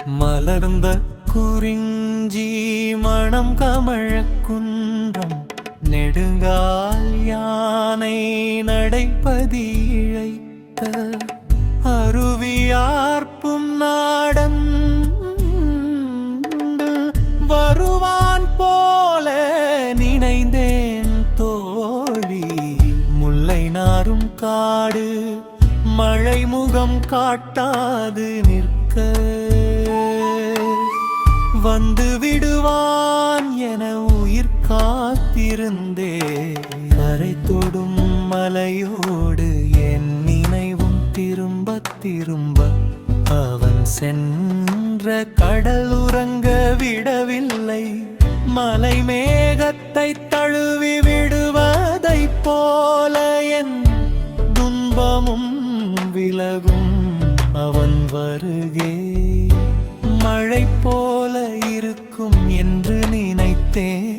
மலர்ந்த குறிஞ்சி மணம் கமழக் குன்றம் நெடுங்கால் யானை நடைபதி இழைத்த அருவியார்ப்பும் நாடன் வருவான் போல நினைந்தேன் தோழி. முல்லை நாரும் காடு மழை முகம் காட்டாது நிற்க வந்து விடுவான் என உயிர் காத்திருந்தே. கரை தொடும் மலையோடு என் நினைவும் திரும்ப திரும்ப அவன் சென்ற கடல் உறங்க விடவில்லை. மலை மேகத்தை தழுவி விடுவதைப் போல என் துன்பமும் விலகும் அவன் வருகே. மழை போல இருக்கும் என்று நினைத்தேன்.